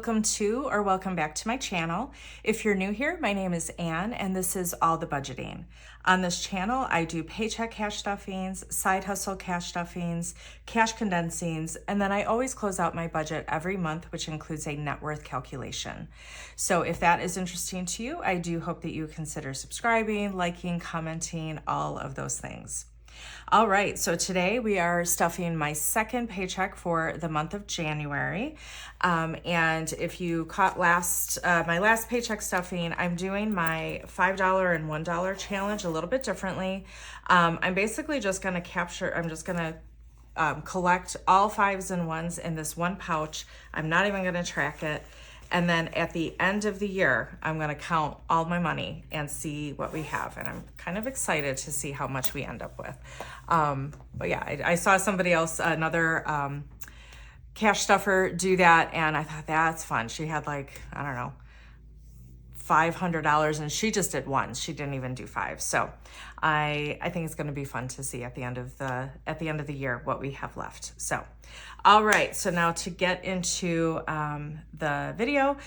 welcome to or welcome back to my channel. If you're new here, my name is Anne and this is All the Budgeting. On this channel, I do paycheck cash stuffings, side hustle cash stuffings, cash condensings, and then I always close out my budget every month, which includes a net worth calculation. So if that is interesting to you, I do hope that you consider subscribing, liking, commenting, all of those things. All right, so today we are stuffing my second paycheck for the month of January. And if you caught my last paycheck stuffing, I'm doing my $5 and $1 challenge a little bit differently. I'm basically just gonna collect all fives and ones in this one pouch. I'm not even gonna track it. And then at the end of the year, I'm gonna count all my money and see what we have. And I'm kind of excited to see how much we end up with. But yeah, I saw somebody else, another cash stuffer do that, and I thought that's fun. She had like, I don't know, $500 and she just did one. She didn't even do five. So I think it's going to be fun to see at the end of the year what we have left. So all right, so now to get into the video.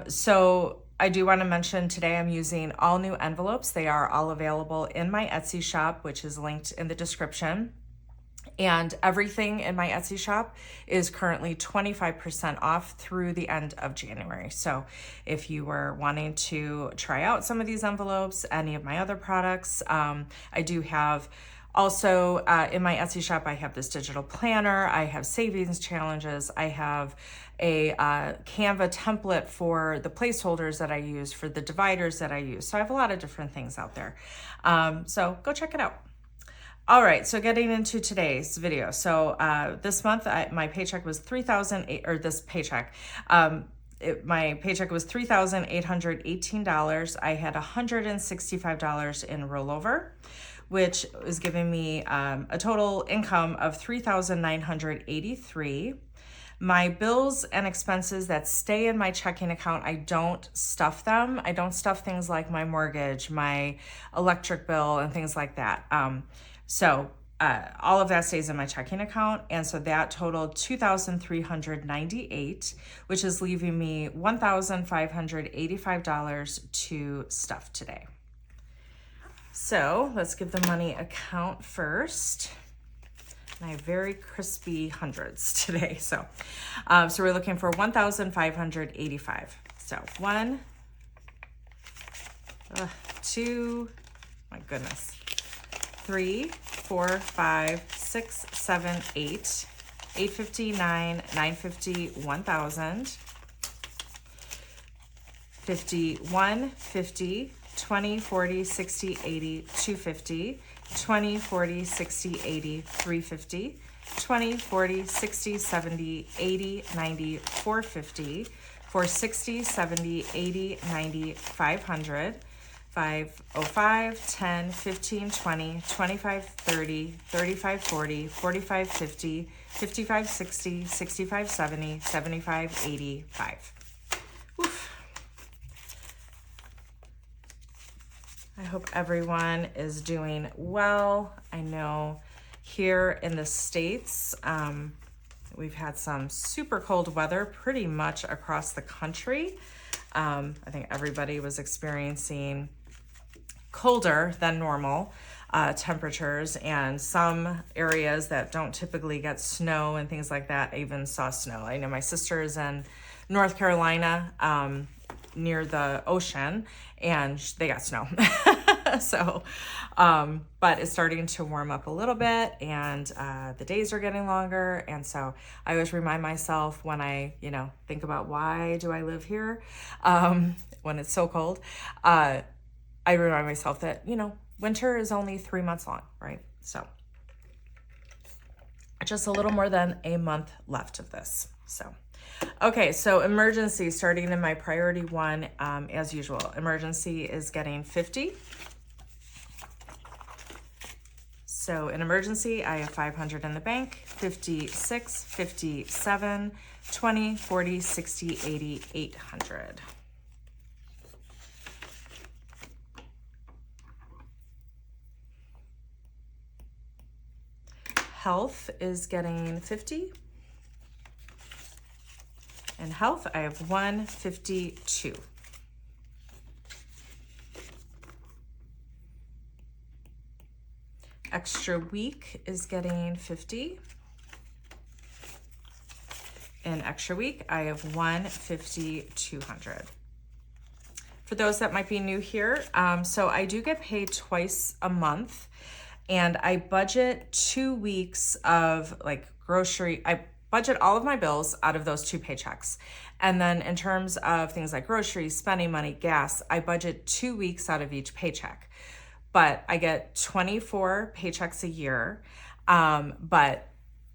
So I do want to mention today I'm using all new envelopes. They are all available in my Etsy shop, which is linked in the description. And everything in my Etsy shop is currently 25% off through the end of January. So if you were wanting to try out some of these envelopes, any of my other products, I do have also in my Etsy shop, I have this digital planner, I have savings challenges, I have a Canva template for the placeholders that I use, for the dividers that I use. So I have a lot of different things out there. So go check it out. All right, so getting into today's video. So this month, my paycheck was my paycheck was $3,818. I had $165 in rollover, which is giving me a total income of $3,983. My bills and expenses that stay in my checking account, I don't stuff them. I don't stuff things like my mortgage, my electric bill, and things like that. So all of that stays in my checking account. And so that totaled $2,398, which is leaving me $1,585 to stuff today. So let's give the money account first. And I have very crispy hundreds today. So we're looking for $1,585. So 1, 2, my goodness. 3, 4, 5, 6, 7, 8, 859, 950, 1,000, 50, 1, 50, 20, 40, 60, 80, 250, 20, 40, 60, 80, 350, 20, 40, 60, 70, 80, 90, 450, 460, 70, 80, 90, 500, 505, 10, 15, 20, 25, 30, 35, 40, 45, 50, 55, 60, 65, 70, 75, 85. Oof. I hope everyone is doing well. I know here in the States, we've had some super cold weather pretty much across the country. I think everybody was experiencing colder than normal temperatures, and some areas that don't typically get snow and things like that even saw snow. I know my sister is in North Carolina near the ocean, and they got snow. So, but it's starting to warm up a little bit, and the days are getting longer. And so I always remind myself when I, think about why do I live here when it's so cold, I remind myself that, winter is only 3 months long, right? So just a little more than a month left of this. So, okay, so emergency, starting in my priority one, as usual, emergency is getting 50. So in emergency, I have 500 in the bank, 56, 57, 20, 40, 60, 80, 800. Health is getting 50. In health, I have 152. Extra week is getting 50. In extra week, I have 150, 200. For those that might be new here, so I do get paid twice a month, and I budget 2 weeks of like grocery. I budget all of my bills out of those 2 paychecks. And then in terms of things like groceries, spending money, gas, I budget 2 weeks out of each paycheck. But I get 24 paychecks a year. But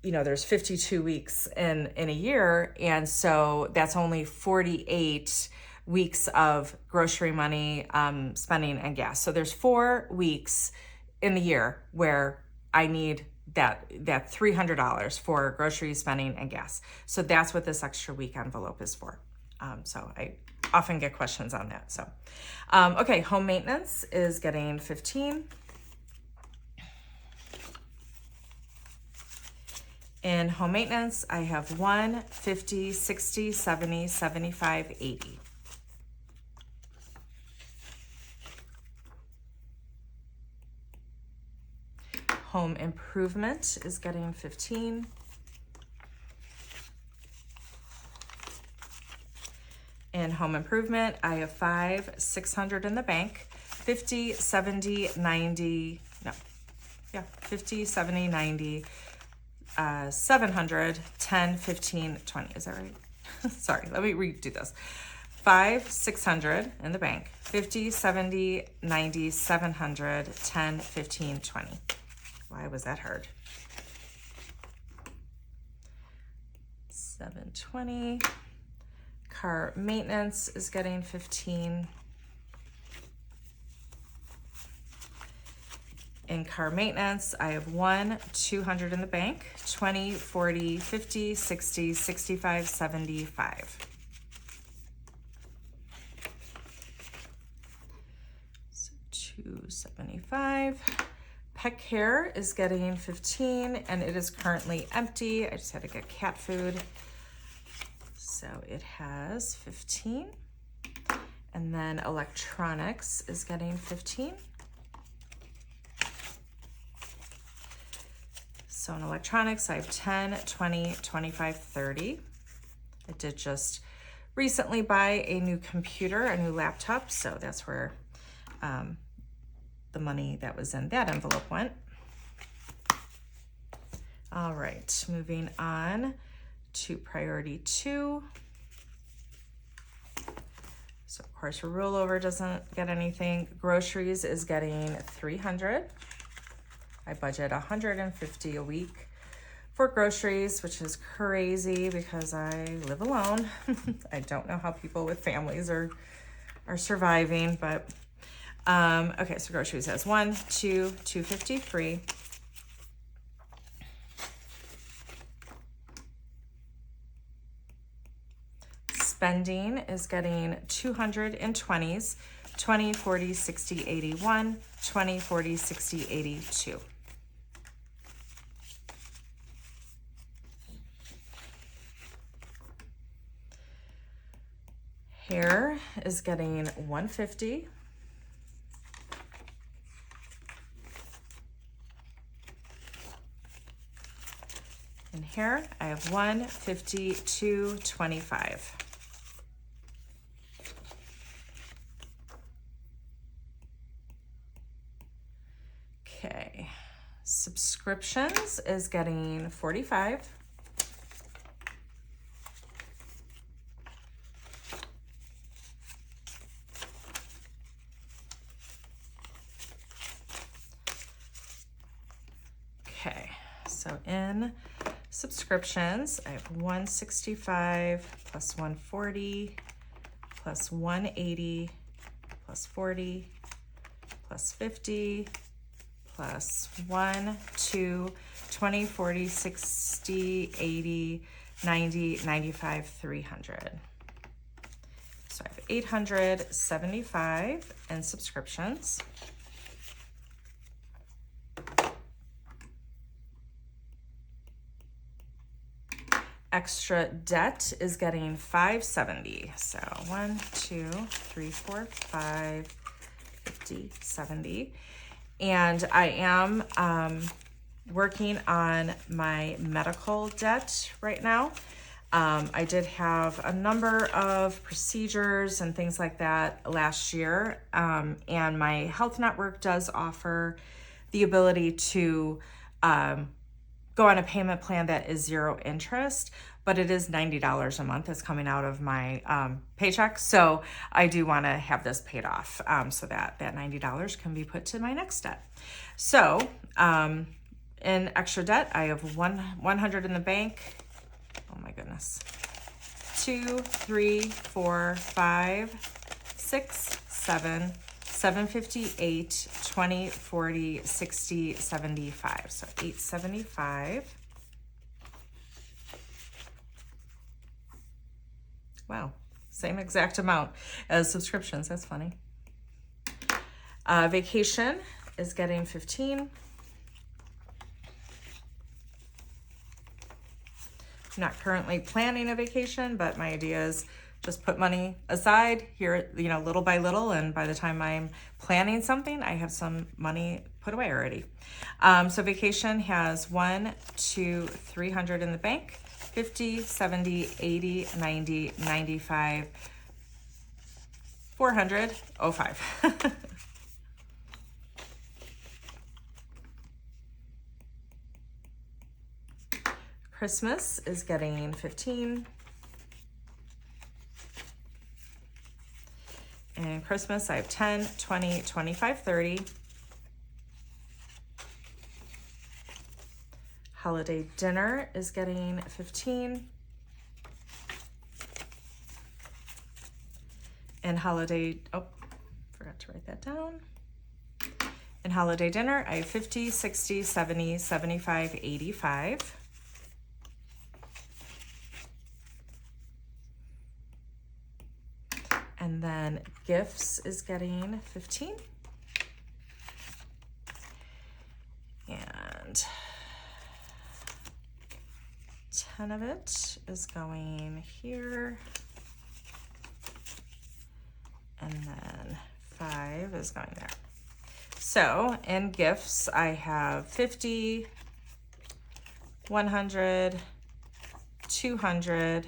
you know, there's 52 weeks in a year. And so that's only 48 weeks of grocery money, spending and gas. So there's 4 weeks in the year where I need that $300 for grocery spending and gas. So that's what this extra week envelope is for. So I often get questions on that. So, okay, home maintenance is getting 15. In home maintenance, I have 1, 50, 60, 70, 75, 80. Home improvement is getting 15. In home improvement, I have 5, 600 in the bank, 50, 70, 90, no, yeah, 50, 70, 90, 700, 10, 15, 20. Is that right? Sorry, let me redo this. 5, 600 in the bank, 50, 70, 90, 700, 10, 15, 20. Why was that hard? 720. Car maintenance is getting 15. In car maintenance, I have 1, 200 in the bank, 20, 40, 50, 60, 65, 75. So 275. Pet care is getting 15, and it is currently empty. I just had to get cat food. So it has 15. And then electronics is getting 15. So in electronics, I have 10, 20, 25, 30. I did just recently buy a new computer, a new laptop, so that's where the money that was in that envelope went. All right, moving on to priority 2. So of course, rollover doesn't get anything. Groceries is getting 300. I budget 150 a week for groceries, which is crazy because I live alone. I don't know how people with families are surviving, but okay, so groceries has 1, 2, 253. Spending is getting 220s, 20, 40, 60, 81, 20, 40, 60, 82. Hair is getting 150. In hair, I have 150, 225. Okay, subscriptions is getting 45. Okay, so in subscriptions, I have 165 plus 140 plus 180 plus 40 plus 50 plus 1, 2, 20, 40, 60, 80, 90, 95, 300. So I have 875 in subscriptions. Extra debt is getting $570. So 1, 2, 3, 4, 5, 50, 70. And I am working on my medical debt right now. I did have a number of procedures and things like that last year. And my health network does offer the ability to go on a payment plan that is 0 interest, but it is $90 a month. It's coming out of my paycheck. So I do want to have this paid off so that $90 can be put to my next debt. So in extra debt, I have 100 in the bank. Oh my goodness. 2, 3, 4, 5, 6, 7, 758, 20, 40, 60, 75. So 875. Wow, same exact amount as subscriptions. That's funny. Vacation is getting 15. I'm not currently planning a vacation, but my idea is just put money aside here, little by little, and by the time I'm planning something, I have some money put away already. So vacation has 1, 2, 300 in the bank, 50, 70, 80, 90, 95, 400, 05. Christmas is getting 15. And Christmas, I have 10, 20, 25, 30. Holiday dinner is getting 15. And holiday, forgot to write that down. And holiday dinner, I have 50, 60, 70, 75, 85. And then gifts is getting 15. And 10 of it is going here. And then 5 is going there. So in gifts, I have 50, 100, 200,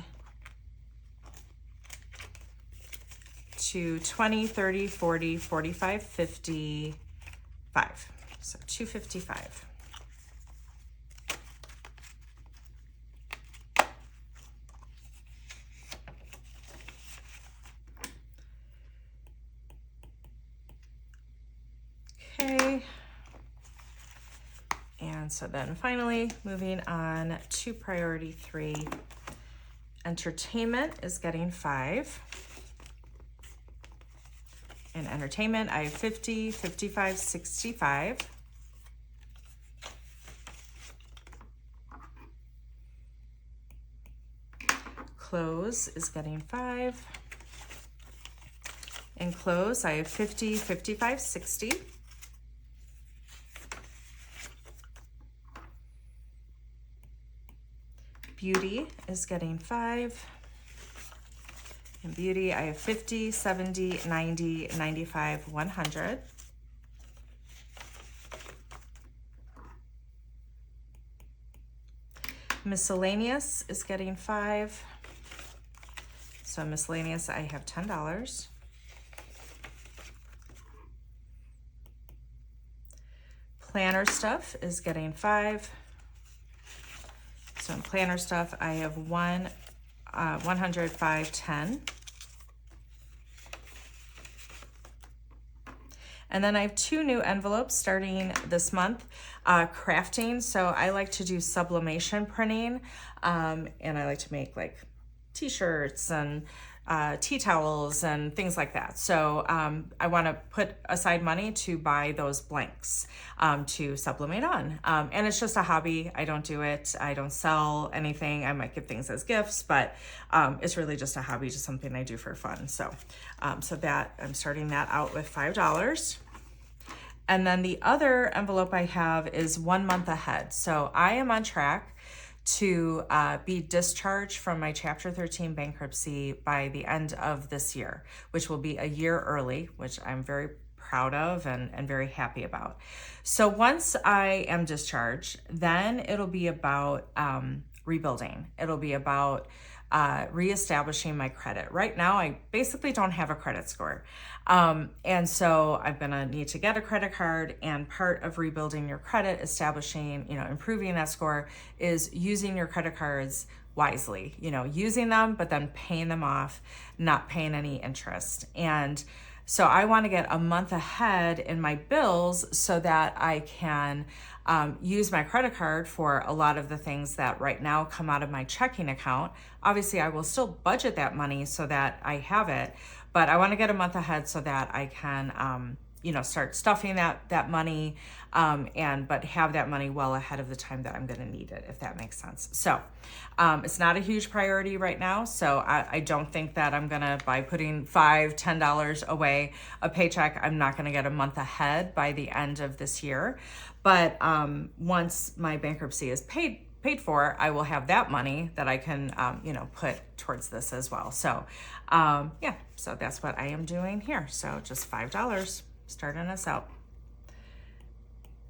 to 20, 30, 40, 45, 55. So 255. Okay. And so then finally moving on to priority 3, entertainment is getting 5. In entertainment, I have 50, 55, 65. Clothes is getting 5. In clothes, I have 50, 55, 60. Beauty is getting 5. In beauty, I have 50, 70, 90, 95, 100. Miscellaneous is getting 5. So miscellaneous, I have $10. Planner stuff is getting 5. So in planner stuff, I have 105, 10. And then I have 2 new envelopes starting this month, crafting. So I like to do sublimation printing, and I like to make like t-shirts and tea towels and things like that. So I want to put aside money to buy those blanks to sublimate on. And it's just a hobby. I don't do it. I don't sell anything. I might give things as gifts, but it's really just a hobby, just something I do for fun. So, that I'm starting that out with $5. And then the other envelope I have is 1 month ahead. So I am on track to be discharged from my Chapter 13 bankruptcy by the end of this year, which will be a year early, which I'm very proud of and very happy about. So once I am discharged, then it'll be about rebuilding. It'll be about reestablishing my credit. Right now, I basically don't have a credit score. And so I'm going to need to get a credit card, and part of rebuilding your credit, establishing, improving that score, is using your credit cards wisely, using them, but then paying them off, not paying any interest. And so I want to get a month ahead in my bills so that I can use my credit card for a lot of the things that right now come out of my checking account. Obviously, I will still budget that money so that I have it, but I want to get a month ahead so that I can, start stuffing that money, but have that money well ahead of the time that I'm going to need it, if that makes sense. So it's not a huge priority right now. So I don't think that I'm going to, by putting $5, $10 away a paycheck, I'm not going to get a month ahead by the end of this year. But once my bankruptcy is paid for, I will have that money that I can, put towards this as well. So, so that's what I am doing here. So just $5, starting us out.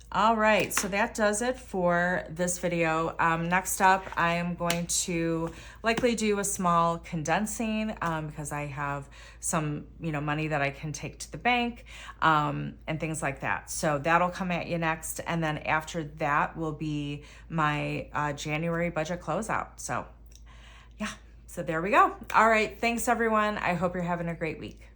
All right, so that does it for this video. Next up, I am going to likely do a small condensing because I have some, money that I can take to the bank and things like that. So that'll come at you next. And then after that will be my January budget closeout. So yeah, so there we go. All right, thanks everyone. I hope you're having a great week.